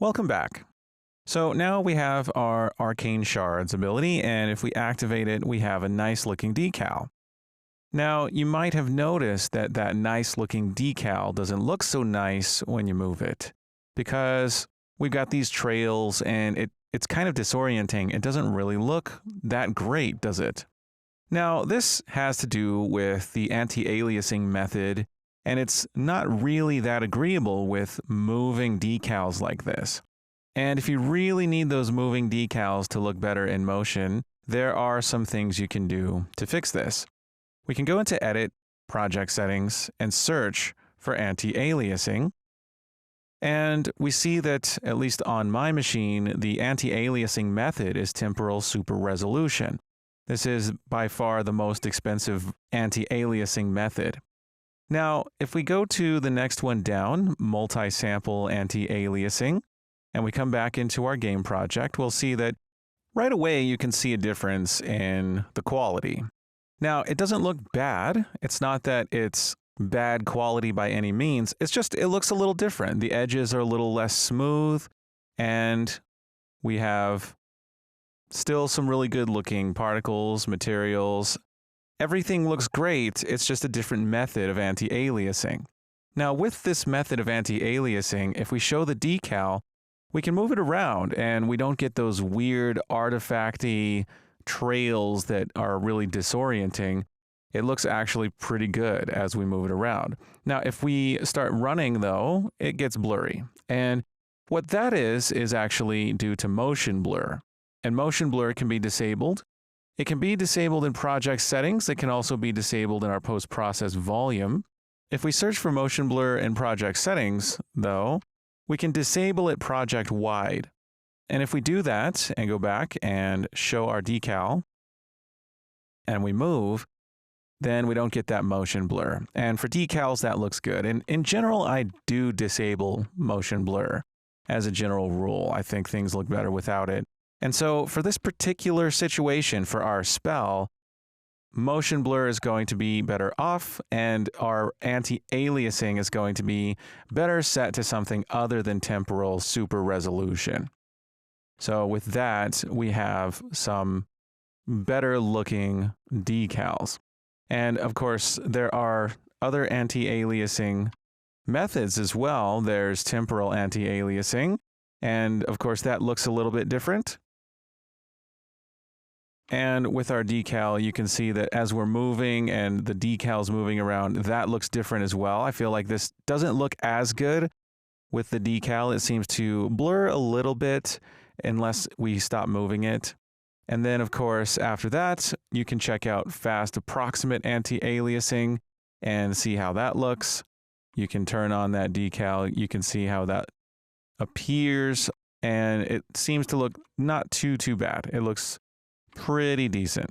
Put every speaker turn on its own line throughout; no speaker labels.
Welcome back. So now we have our Arcane Shards ability, and if we activate it, we have a nice looking decal. Now, you might have noticed that that nice looking decal doesn't look so nice when you move it, because we've got these trails and it's kind of disorienting. It doesn't really look that great, does it? Now, this has to do with the anti-aliasing method, and it's not really that agreeable with moving decals like this. And if you really need those moving decals to look better in motion, there are some things you can do to fix this. We can go into Edit, Project Settings, and search for anti-aliasing. And we see that, at least on my machine, the anti-aliasing method is temporal super resolution. This is by far the most expensive anti-aliasing method. Now, if we go to the next one down, multi-sample anti-aliasing, and we come back into our game project, we'll see that right away you can see a difference in the quality. Now, it doesn't look bad. It's not that it's bad quality by any means. It's just it looks a little different. The edges are a little less smooth, and we have still some really good looking particles, materials. Everything looks great. It's just a different method of anti-aliasing. Now, with this method of anti-aliasing, if we show the decal, we can move it around and we don't get those weird artifacty trails that are really disorienting. It looks actually pretty good as we move it around. Now, if we start running though, it gets blurry. And what that is actually due to motion blur. And motion blur can be disabled. It can be disabled in project settings. It can also be disabled in our post-process volume. If we search for motion blur in project settings, though, we can disable it project-wide. And if we do that and go back and show our decal, and we move, then we don't get that motion blur. And for decals, that looks good. And in general, I do disable motion blur as a general rule. I think things look better without it. And so for this particular situation, for our spell, motion blur is going to be better off, and our anti-aliasing is going to be better set to something other than temporal super resolution. So with that, we have some better looking decals. And of course, there are other anti-aliasing methods as well. There's temporal anti-aliasing, and of course that looks a little bit different. And with our decal, you can see that as we're moving and the decal's moving around, that looks different as well. I feel like this doesn't look as good with the decal. It seems to blur a little bit unless we stop moving it. And then, of course, after that, you can check out fast approximate anti-aliasing and see how that looks. You can turn on that decal. You can see how that appears, and it seems to look not too bad. It looks pretty decent.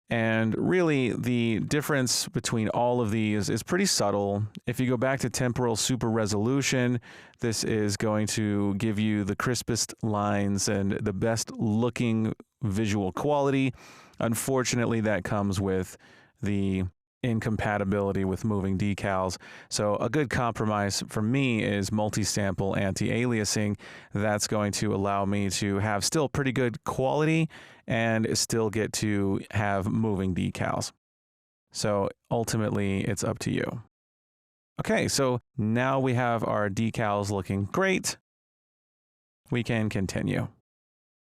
And really, the difference between all of these is pretty subtle. If you go back to temporal super resolution, this is going to give you the crispest lines and the best looking visual quality. Unfortunately, that comes with the incompatibility with moving decals. So a good compromise for me is multi-sample anti-aliasing. That's going to allow me to have still pretty good quality and still get to have moving decals. So ultimately, it's up to you. Okay, so now we have our decals looking great. We can continue.